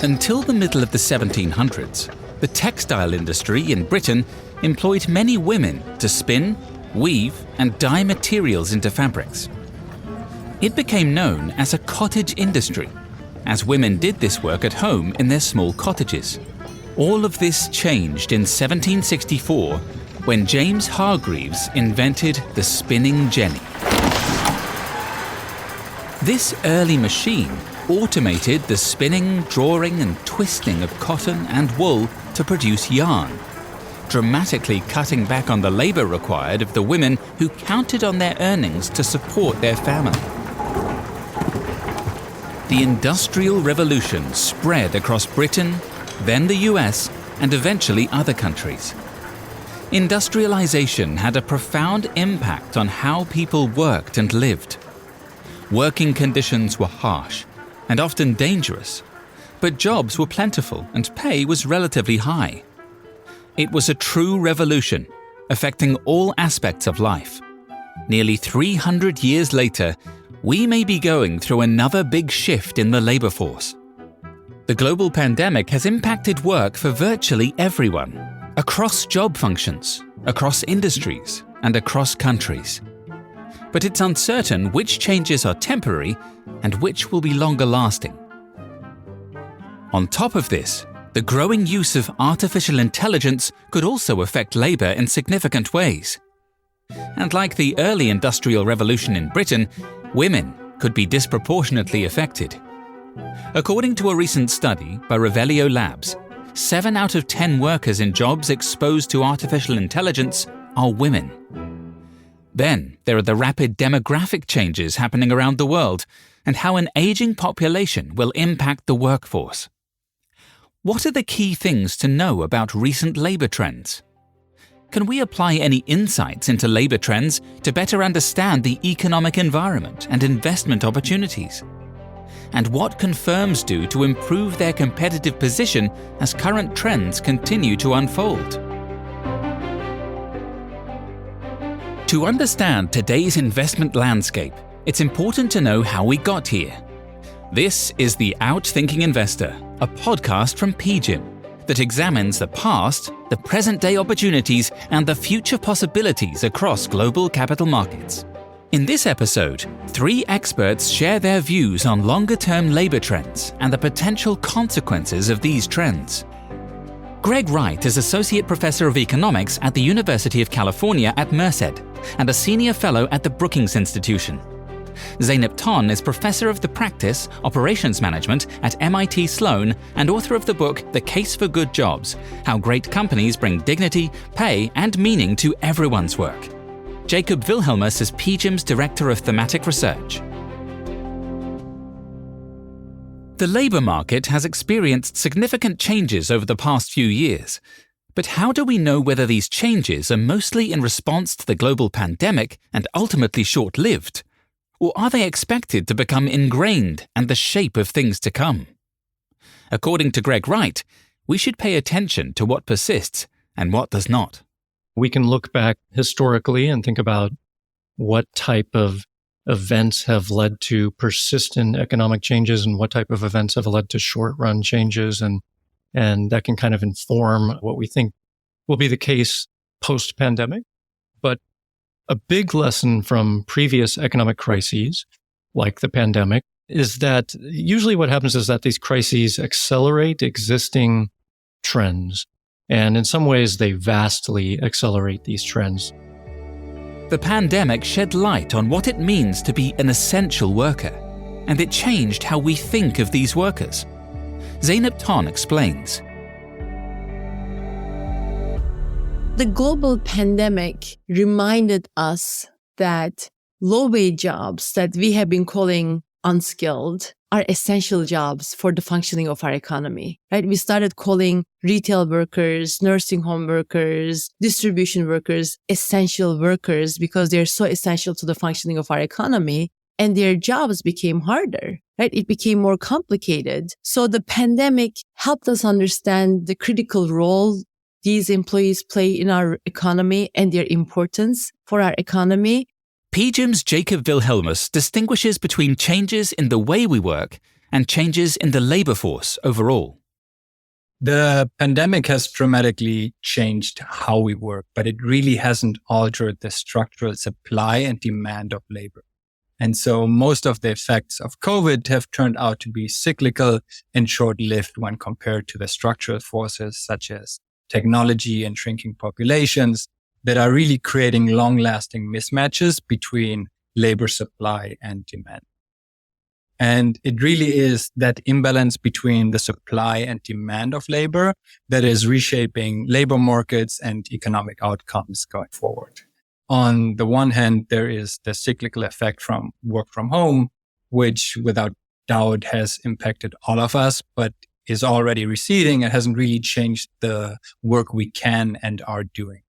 Until the middle of the 1700s, the textile industry in Britain employed many women to spin, weave, and dye materials into fabrics. It became known as a cottage industry, as women did this work at home in their small cottages. All of this changed in 1764 when James Hargreaves invented the spinning jenny. This early machine automated the spinning, drawing, and twisting of cotton and wool to produce yarn, dramatically cutting back on the labor required of the women who counted on their earnings to support their family. The Industrial Revolution spread across Britain, then the US, and eventually other countries. Industrialization had a profound impact on how people worked and lived. Working conditions were harsh and often dangerous, but jobs were plentiful and pay was relatively high. It was a true revolution, affecting all aspects of life. Nearly 300 years later, we may be going through another big shift in the labor force. The global pandemic has impacted work for virtually everyone, across job functions, across industries, and across countries. But it's uncertain which changes are temporary and which will be longer lasting. On top of this, the growing use of artificial intelligence could also affect labor in significant ways. And like the early Industrial Revolution in Britain, women could be disproportionately affected. According to a recent study by Revelio Labs, 7 out of 10 workers in jobs exposed to artificial intelligence are women. Then there are the rapid demographic changes happening around the world and how an aging population will impact the workforce. What are the key things to know about recent labor trends? Can we apply any insights into labor trends to better understand the economic environment and investment opportunities? And what can firms do to improve their competitive position as current trends continue to unfold? To understand today's investment landscape, it's important to know how we got here. This is the OUTThinking Investor, a podcast from PGIM that examines the past, the present-day opportunities, and the future possibilities across global capital markets. In this episode, 3 experts share their views on longer-term labor trends and the potential consequences of these trends. Greg Wright is Associate Professor of Economics at the University of California at Merced and a Senior Fellow at the Brookings Institution. Zeynep Ton is Professor of the Practice, Operations Management at MIT Sloan and author of the book The Case for Good Jobs: How Great Companies Bring Dignity, Pay, and Meaning to Everyone's Work. Jakob Wilhelmus is PGIM's Director of Thematic Research. The labor market has experienced significant changes over the past few years. But how do we know whether these changes are mostly in response to the global pandemic and ultimately short-lived? Or are they expected to become ingrained and the shape of things to come? According to Greg Wright, we should pay attention to what persists and what does not. We can look back historically and think about what type of events have led to persistent economic changes and what type of events have led to short-run changes. And that can kind of inform what we think will be the case post-pandemic. But a big lesson from previous economic crises, like the pandemic, is that usually what happens is that these crises accelerate existing trends. And in some ways, they vastly accelerate these trends. The pandemic shed light on what it means to be an essential worker, and it changed how we think of these workers. Zeynep Ton explains. The global pandemic reminded us that low-wage jobs that we have been calling unskilled are essential jobs for the functioning of our economy, right? We started calling retail workers, nursing home workers, distribution workers, essential workers because they're so essential to the functioning of our economy, and their jobs became harder, right? It became more complicated. So the pandemic helped us understand the critical role these employees play in our economy and their importance for our economy. PGIM's Jakob Wilhelmus distinguishes between changes in the way we work and changes in the labor force overall. The pandemic has dramatically changed how we work, but it really hasn't altered the structural supply and demand of labor. And so most of the effects of COVID have turned out to be cyclical and short-lived when compared to the structural forces such as technology and shrinking populations that are really creating long-lasting mismatches between labor supply and demand. And it really is that imbalance between the supply and demand of labor that is reshaping labor markets and economic outcomes going forward. On the one hand, there is the cyclical effect from work from home, which without doubt has impacted all of us, but is already receding and hasn't really changed the work we can and are doing.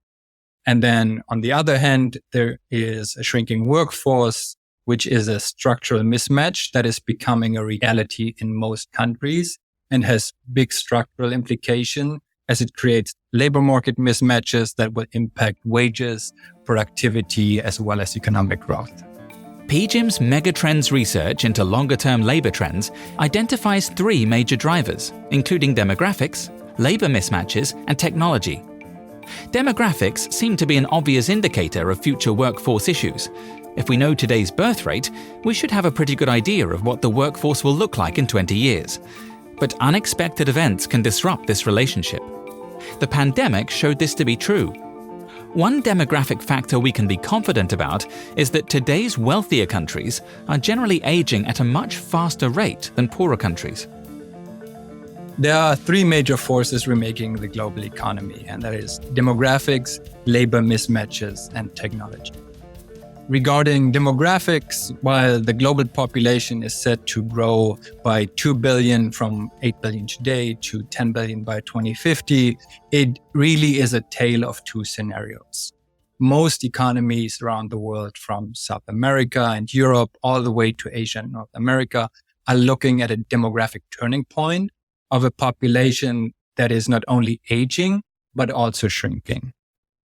And then on the other hand, there is a shrinking workforce, which is a structural mismatch that is becoming a reality in most countries and has big structural implication as it creates labor market mismatches that will impact wages, productivity, as well as economic growth. PGIM's Megatrends research into longer-term labor trends identifies 3 major drivers, including demographics, labor mismatches, and technology. Demographics seem to be an obvious indicator of future workforce issues. If we know today's birth rate, we should have a pretty good idea of what the workforce will look like in 20 years. But unexpected events can disrupt this relationship. The pandemic showed this to be true. One demographic factor we can be confident about is that today's wealthier countries are generally aging at a much faster rate than poorer countries. There are 3 major forces remaking the global economy, and that is demographics, labor mismatches, and technology. Regarding demographics, while the global population is set to grow by 2 billion from 8 billion today to 10 billion by 2050, it really is a tale of 2 scenarios. Most economies around the world, from South America and Europe all the way to Asia and North America, are looking at a demographic turning point of a population that is not only aging, but also shrinking.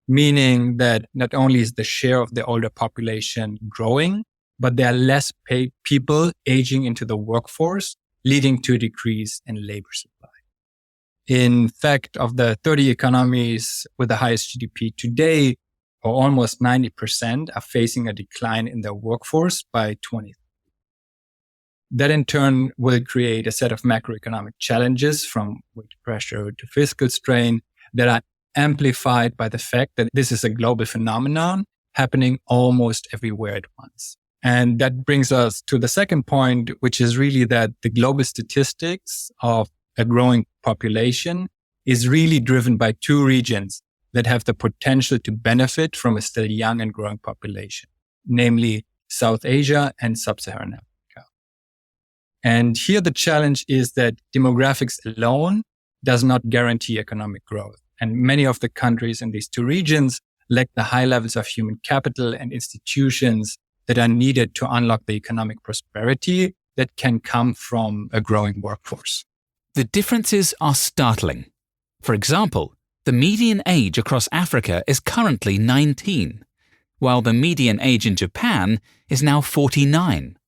Meaning that not only is the share of the older population growing, but there are less people aging into the workforce, leading to a decrease in labor supply. In fact, of the 30 economies with the highest GDP today, or almost 90% are facing a decline in their workforce by 2030. That in turn will create a set of macroeconomic challenges from wage pressure to fiscal strain that are amplified by the fact that this is a global phenomenon happening almost everywhere at once. And that brings us to the second point, which is really that the global statistics of a growing population is really driven by 2 regions that have the potential to benefit from a still young and growing population, namely South Asia and Sub-Saharan Africa. And here the challenge is that demographics alone does not guarantee economic growth. And many of the countries in these 2 regions lack the high levels of human capital and institutions that are needed to unlock the economic prosperity that can come from a growing workforce. The differences are startling. For example, the median age across Africa is currently 19, while the median age in Japan is now 49.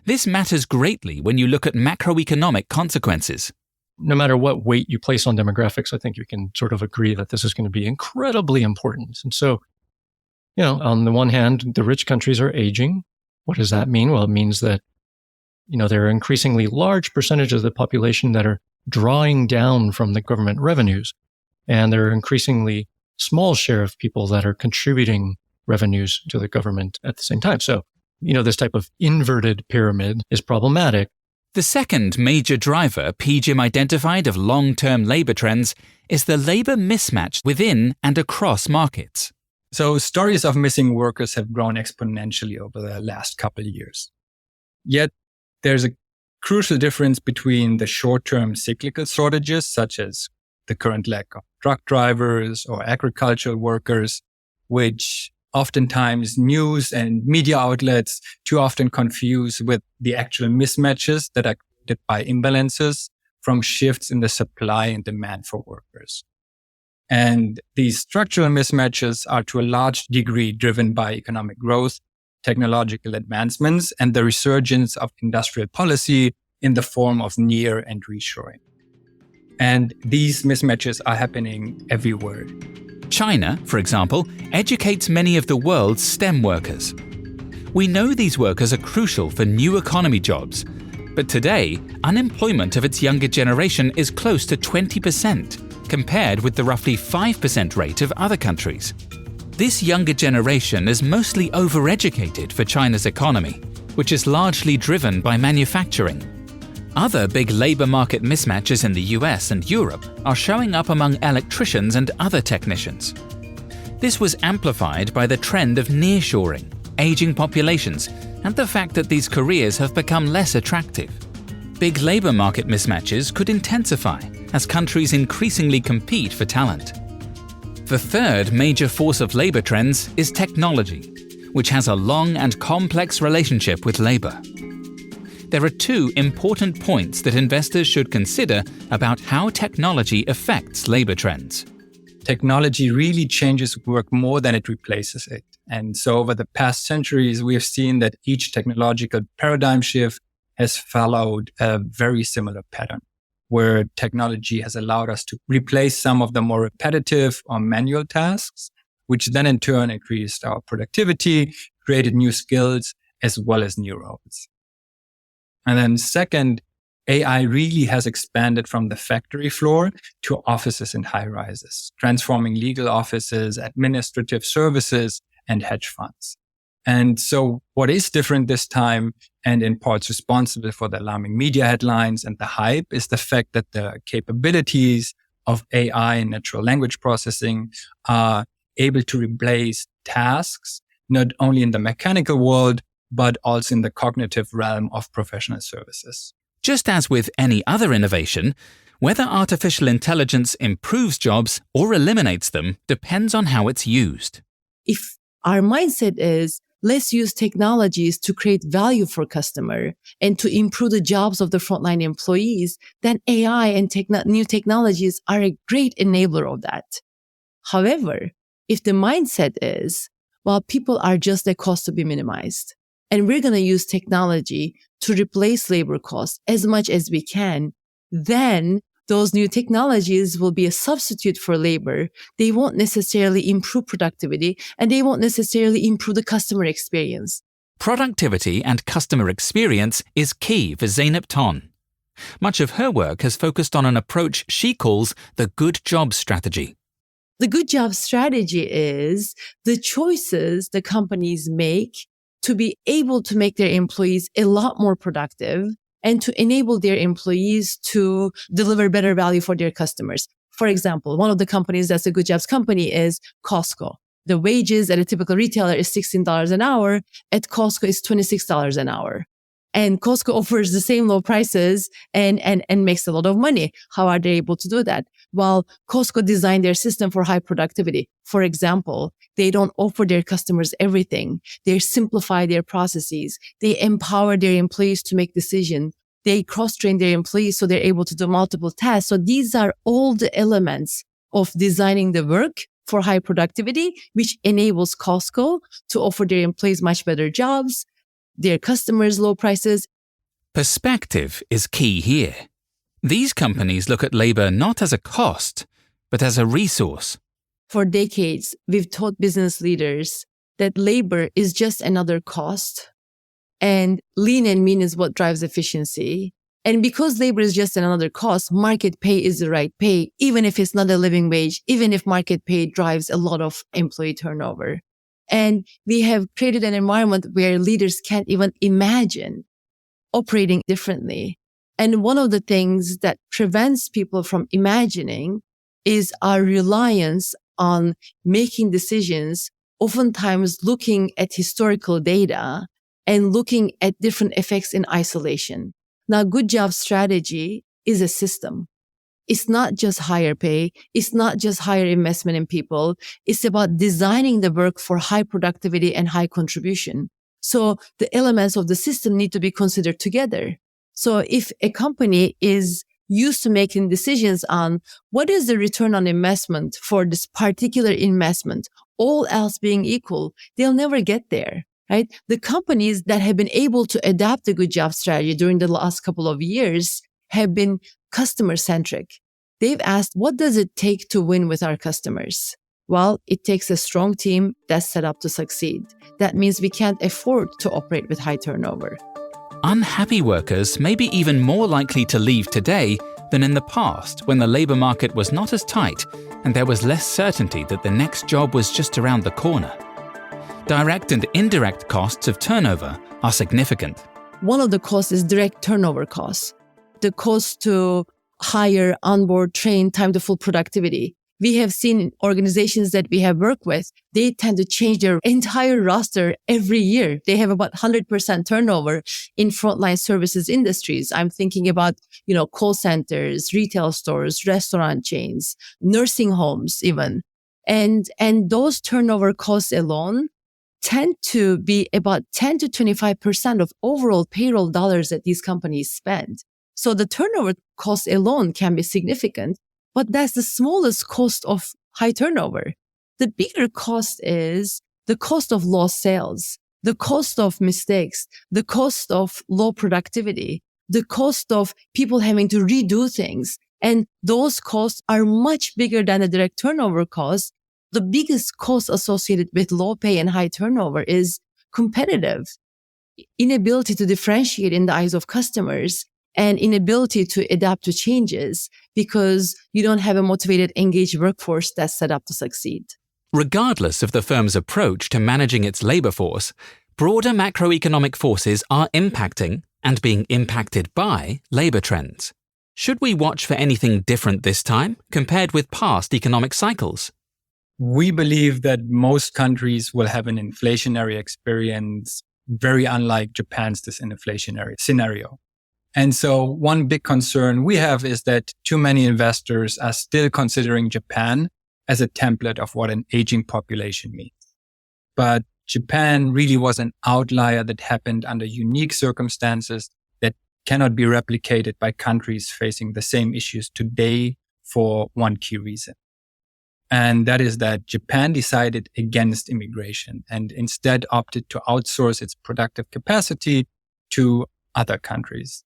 This matters greatly when you look at macroeconomic consequences. No matter what weight you place on demographics, I think you can sort of agree that this is going to be incredibly important. And so, on the one hand, the rich countries are aging. What does that mean? Well, it means that, there are increasingly large percentages of the population that are drawing down from the government revenues. And there are increasingly small share of people that are contributing revenues to the government at the same time. So, this type of inverted pyramid is problematic. The second major driver PGIM identified of long-term labor trends is the labor mismatch within and across markets. So stories of missing workers have grown exponentially over the last couple of years. Yet there's a crucial difference between the short-term cyclical shortages, such as the current lack of truck drivers or agricultural workers, which oftentimes news and media outlets too often confuse with the actual mismatches that are created by imbalances from shifts in the supply and demand for workers. And these structural mismatches are to a large degree driven by economic growth, technological advancements, and the resurgence of industrial policy in the form of near and reshoring. And these mismatches are happening everywhere. China, for example, educates many of the world's STEM workers. We know these workers are crucial for new economy jobs, but today, unemployment of its younger generation is close to 20%, compared with the roughly 5% rate of other countries. This younger generation is mostly overeducated for China's economy, which is largely driven by manufacturing. Other big labor market mismatches in the US and Europe are showing up among electricians and other technicians. This was amplified by the trend of nearshoring, aging populations, and the fact that these careers have become less attractive. Big labor market mismatches could intensify as countries increasingly compete for talent. The third major force of labor trends is technology, which has a long and complex relationship with labor. There are two important points that investors should consider about how technology affects labor trends. Technology really changes work more than it replaces it. And so over the past centuries, we have seen that each technological paradigm shift has followed a very similar pattern, where technology has allowed us to replace some of the more repetitive or manual tasks, which then in turn increased our productivity, created new skills, as well as new roles. And then second, AI really has expanded from the factory floor to offices and high rises, transforming legal offices, administrative services, and hedge funds. And so what is different this time, and in parts responsible for the alarming media headlines and the hype, is the fact that the capabilities of AI and natural language processing are able to replace tasks, not only in the mechanical world, but also in the cognitive realm of professional services. Just as with any other innovation, whether artificial intelligence improves jobs or eliminates them depends on how it's used. If our mindset is, let's use technologies to create value for customer and to improve the jobs of the frontline employees, then AI and new technologies are a great enabler of that. However, if the mindset is, well, people are just a cost to be minimized, and we're going to use technology to replace labor costs as much as we can, then those new technologies will be a substitute for labor. They won't necessarily improve productivity, and they won't necessarily improve the customer experience. Productivity and customer experience is key for Zeynep Ton. Much of her work has focused on an approach she calls the good job strategy. The good job strategy is the choices the companies make to be able to make their employees a lot more productive and to enable their employees to deliver better value for their customers. For example, one of the companies that's a good jobs company is Costco. The wages at a typical retailer is $16 an hour. At Costco, it's $26 an hour. And Costco offers the same low prices and makes a lot of money. How are they able to do that? Well, Costco designed their system for high productivity. For example, they don't offer their customers everything. They simplify their processes. They empower their employees to make decisions. They cross-train their employees so they're able to do multiple tasks. So these are all the elements of designing the work for high productivity, which enables Costco to offer their employees much better jobs, their customers low prices. Perspective is key here. These companies look at labor not as a cost, but as a resource. For decades, we've taught business leaders that labor is just another cost, and lean and mean is what drives efficiency. And because labor is just another cost, market pay is the right pay, even if it's not a living wage, even if market pay drives a lot of employee turnover. And we have created an environment where leaders can't even imagine operating differently. And one of the things that prevents people from imagining is our reliance on making decisions, oftentimes looking at historical data and looking at different effects in isolation. Now, good job strategy is a system. It's not just higher pay. It's not just higher investment in people. It's about designing the work for high productivity and high contribution. So the elements of the system need to be considered together. So if a company is used to making decisions on what is the return on investment for this particular investment, all else being equal, they'll never get there. right? The companies that have been able to adapt the good job strategy during the last couple of years have been customer centric. They've asked, what does it take to win with our customers? Well, it takes a strong team that's set up to succeed. That means we can't afford to operate with high turnover. Unhappy workers may be even more likely to leave today than in the past, when the labour market was not as tight and there was less certainty that the next job was just around the corner. Direct and indirect costs of turnover are significant. One of the costs is direct turnover costs. The cost to hire, onboard, train, time to full productivity. We have seen organizations that we have worked with, they tend to change their entire roster every year. They have about 100% turnover in frontline services industries. I'm thinking about, call centers, retail stores, restaurant chains, nursing homes even. And those turnover costs alone tend to be about 10 to 25% of overall payroll dollars that these companies spend. So the turnover cost alone can be significant. But that's the smallest cost of high turnover. The bigger cost is the cost of lost sales, the cost of mistakes, the cost of low productivity, the cost of people having to redo things. And those costs are much bigger than the direct turnover cost. The biggest cost associated with low pay and high turnover is competitive inability to differentiate in the eyes of customers, and inability to adapt to changes because you don't have a motivated, engaged workforce that's set up to succeed. Regardless of the firm's approach to managing its labour force, broader macroeconomic forces are impacting and being impacted by labour trends. Should we watch for anything different this time compared with past economic cycles? We believe that most countries will have an inflationary experience very unlike Japan's disinflationary scenario. And so one big concern we have is that too many investors are still considering Japan as a template of what an aging population means. But Japan really was an outlier that happened under unique circumstances that cannot be replicated by countries facing the same issues today for one key reason. And that is that Japan decided against immigration and instead opted to outsource its productive capacity to other countries.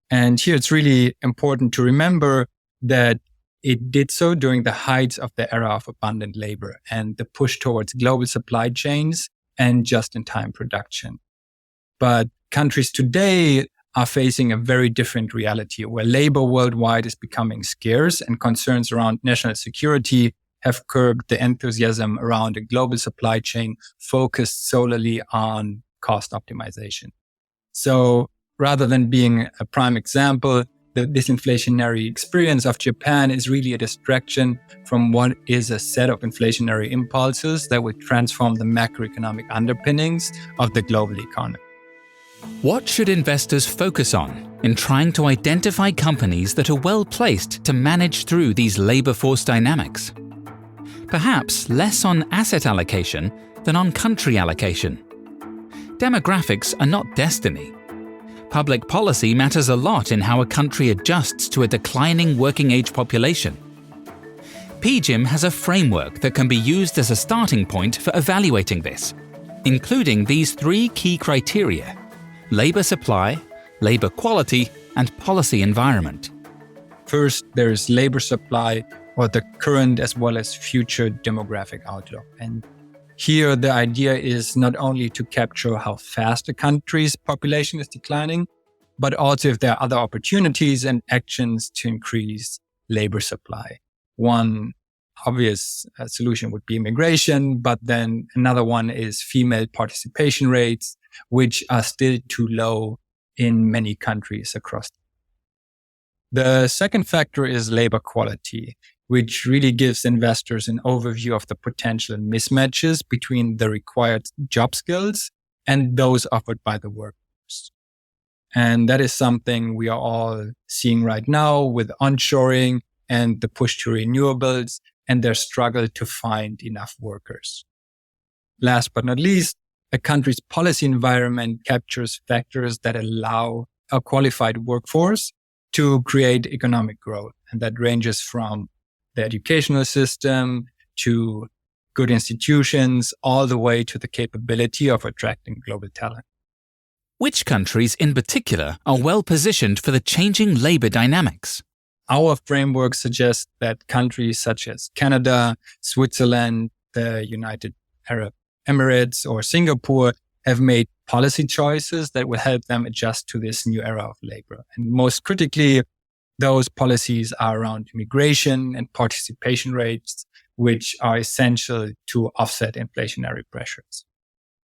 And here it's really important to remember that it did so during the height of the era of abundant labor and the push towards global supply chains and just-in-time production. But countries today are facing a very different reality where labor worldwide is becoming scarce and concerns around national security have curbed the enthusiasm around a global supply chain focused solely on cost optimization. So rather than being a prime example, the disinflationary experience of Japan is really a distraction from what is a set of inflationary impulses that will transform the macroeconomic underpinnings of the global economy. What should investors focus on in trying to identify companies that are well placed to manage through these labor force dynamics? Perhaps less on asset allocation than on country allocation. Demographics are not destiny. Public policy matters a lot in how a country adjusts to a declining working-age population. PGIM has a framework that can be used as a starting point for evaluating this, including these 3 key criteria: labour supply, labour quality, and policy environment. First, there is labour supply, or the current as well as future demographic outlook. And here, the idea is not only to capture how fast a country's population is declining, but also if there are other opportunities and actions to increase labor supply. One obvious solution would be immigration, but then another one is female participation rates, which are still too low in many countries across. The second factor is labor quality, which really gives investors an overview of the potential mismatches between the required job skills and those offered by the workforce. And that is something we are all seeing right now with onshoring and the push to renewables and their struggle to find enough workers. Last but not least, a country's policy environment captures factors that allow a qualified workforce to create economic growth. And that ranges from the educational system to good institutions, all the way to the capability of attracting global talent. Which countries in particular are well positioned for the changing labor dynamics? Our framework suggests that countries such as Canada, Switzerland, the United Arab Emirates, or Singapore have made policy choices that will help them adjust to this new era of labor. And most critically, those policies are around immigration and participation rates, which are essential to offset inflationary pressures.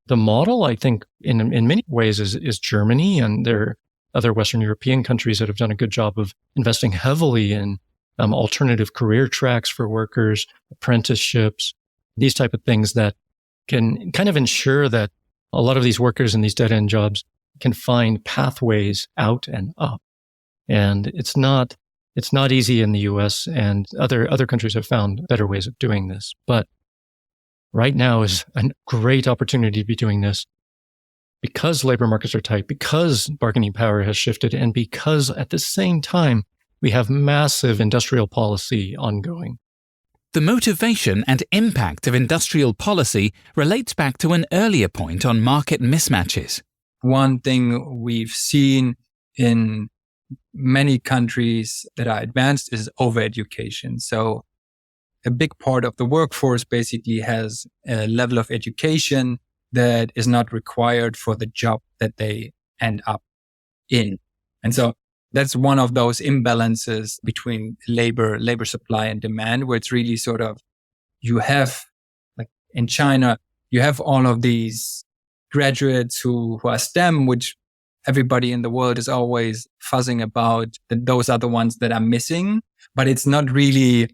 The model, I think, in many ways is Germany, and there are other Western European countries that have done a good job of investing heavily in alternative career tracks for workers, apprenticeships, these type of things that can kind of ensure that a lot of these workers in these dead-end jobs can find pathways out and up. And it's not easy in the US, and other countries have found better ways of doing this. But right now is a great opportunity to be doing this because labor markets are tight, because bargaining power has shifted, and because at the same time, we have massive industrial policy ongoing. The motivation and impact of industrial policy relates back to an earlier point on market mismatches. One thing we've seen in many countries that are advanced is overeducation. So a big part of the workforce basically has a level of education that is not required for the job that they end up in. And so that's one of those imbalances between labor supply and demand, where it's really sort of, you have, like in China, you have all of these graduates who are STEM, which everybody in the world is always fuzzing about, that those are the ones that are missing, but it's not really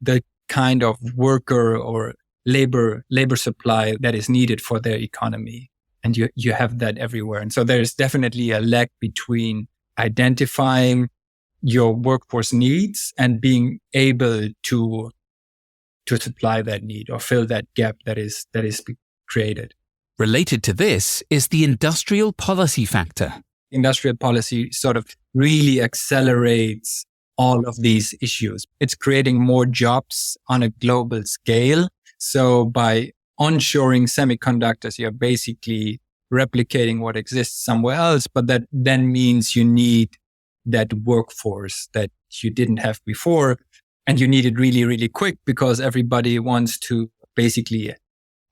the kind of worker or labor supply that is needed for their economy. And you have that everywhere. And so there's definitely a lag between identifying your workforce needs and being able to supply that need or fill that gap that is created. Related to this is the industrial policy factor. Industrial policy sort of really accelerates all of these issues. It's creating more jobs on a global scale. So by onshoring semiconductors, you're basically replicating what exists somewhere else, but that then means you need that workforce that you didn't have before, and you need it really, really quick because everybody wants to basically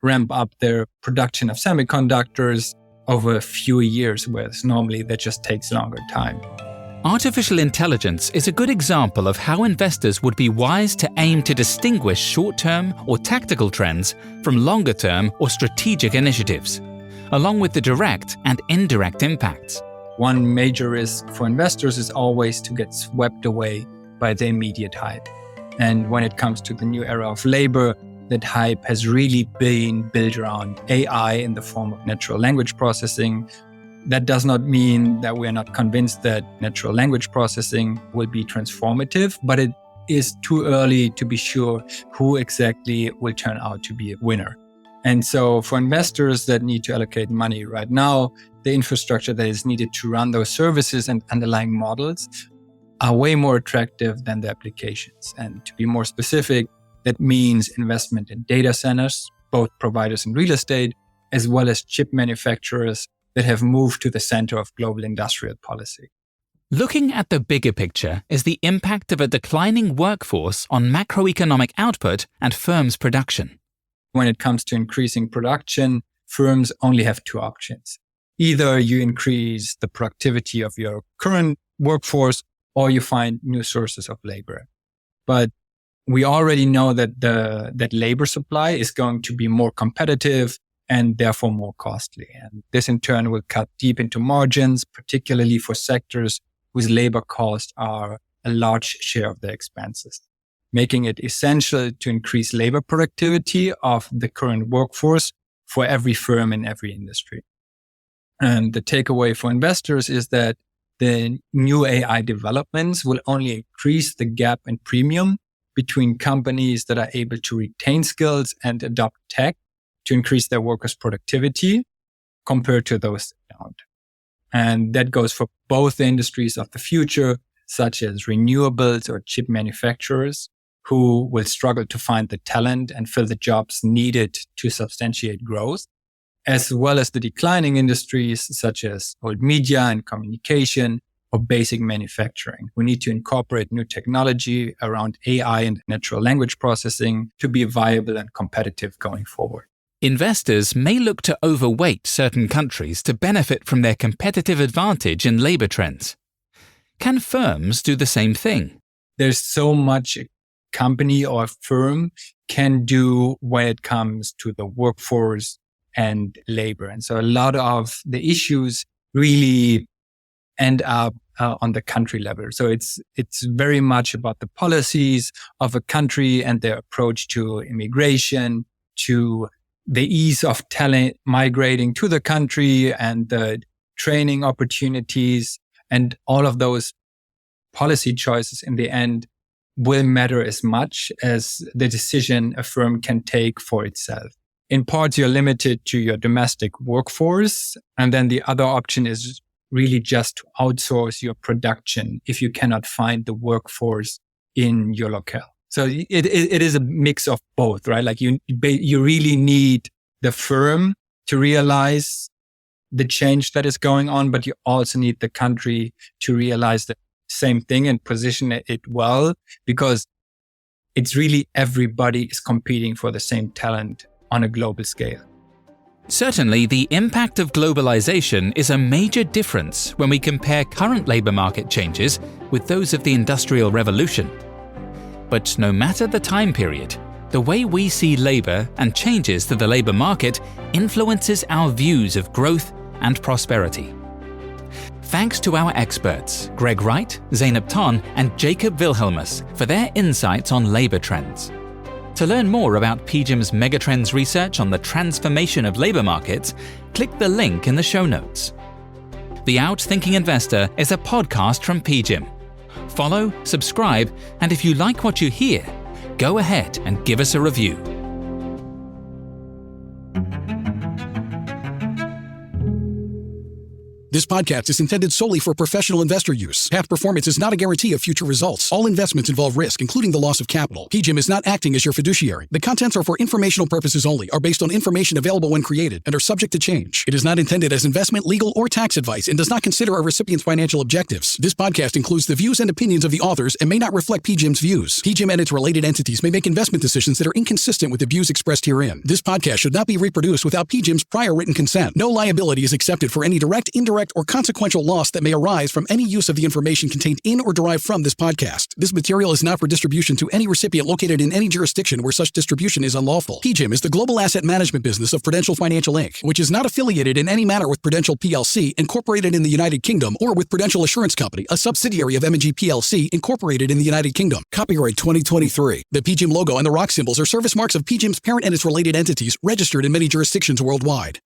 ramp up their production of semiconductors over a few years, whereas normally that just takes longer time. Artificial intelligence is a good example of how investors would be wise to aim to distinguish short-term or tactical trends from longer-term or strategic initiatives, along with the direct and indirect impacts. One major risk for investors is always to get swept away by the immediate hype. And when it comes to the new era of labor, that hype has really been built around AI in the form of natural language processing. That does not mean that we're not convinced that natural language processing will be transformative, but it is too early to be sure who exactly will turn out to be a winner. And so for investors that need to allocate money right now, the infrastructure that is needed to run those services and underlying models are way more attractive than the applications. And to be more specific, that means investment in data centers, both providers in real estate, as well as chip manufacturers that have moved to the center of global industrial policy. Looking at the bigger picture is the impact of a declining workforce on macroeconomic output and firms' production. When it comes to increasing production, firms only have two options. Either you increase the productivity of your current workforce or you find new sources of labor. But we already know that that labor supply is going to be more competitive and therefore more costly. And this in turn will cut deep into margins, particularly for sectors whose labor costs are a large share of their expenses, making it essential to increase labor productivity of the current workforce for every firm in every industry. And the takeaway for investors is that the new AI developments will only increase the gap in premium between companies that are able to retain skills and adopt tech to increase their workers' productivity compared to those that don't. And that goes for both the industries of the future, such as renewables or chip manufacturers, who will struggle to find the talent and fill the jobs needed to substantiate growth, as well as the declining industries such as old media and communication or basic manufacturing. We need to incorporate new technology around AI and natural language processing to be viable and competitive going forward. Investors may look to overweight certain countries to benefit from their competitive advantage in labor trends. Can firms do the same thing? There's so much a company or a firm can do when it comes to the workforce and labor. And so a lot of the issues really end up on the country level. So it's very much about the policies of a country and their approach to immigration, to the ease of talent migrating to the country and the training opportunities, and all of those policy choices in the end will matter as much as the decision a firm can take for itself. In part, you're limited to your domestic workforce. And then the other option is really just to outsource your production if you cannot find the workforce in your locale. So it is a mix of both, right? Like you really need the firm to realize the change that is going on, but you also need the country to realize the same thing and position it well, because it's really everybody is competing for the same talent on a global scale. Certainly, the impact of globalization is a major difference when we compare current labor market changes with those of the Industrial Revolution. But no matter the time period, the way we see labor and changes to the labor market influences our views of growth and prosperity. Thanks to our experts, Greg Wright, Zeynep Ton, and Jakob Wilhelmus, for their insights on labor trends. To learn more about PGIM's megatrends research on the transformation of labor markets, click the link in the show notes. The OUTThinking Investor is a podcast from PGIM. Follow, subscribe, and if you like what you hear, go ahead and give us a review. This podcast is intended solely for professional investor use. Past performance is not a guarantee of future results. All investments involve risk, including the loss of capital. PGIM is not acting as your fiduciary. The contents are for informational purposes only, are based on information available when created, and are subject to change. It is not intended as investment, legal, or tax advice and does not consider a recipient's financial objectives. This podcast includes the views and opinions of the authors and may not reflect PGIM's views. PGIM and its related entities may make investment decisions that are inconsistent with the views expressed herein. This podcast should not be reproduced without PGIM's prior written consent. No liability is accepted for any direct, indirect, or consequential loss that may arise from any use of the information contained in or derived from this podcast. This material is not for distribution to any recipient located in any jurisdiction where such distribution is unlawful. PGIM is the global asset management business of Prudential Financial Inc., which is not affiliated in any manner with Prudential plc, incorporated in the United Kingdom, or with Prudential Assurance Company, a subsidiary of M&G plc, incorporated in the United Kingdom. Copyright 2023. The PGIM logo and the rock symbols are service marks of PGIM's parent and its related entities, registered in many jurisdictions worldwide.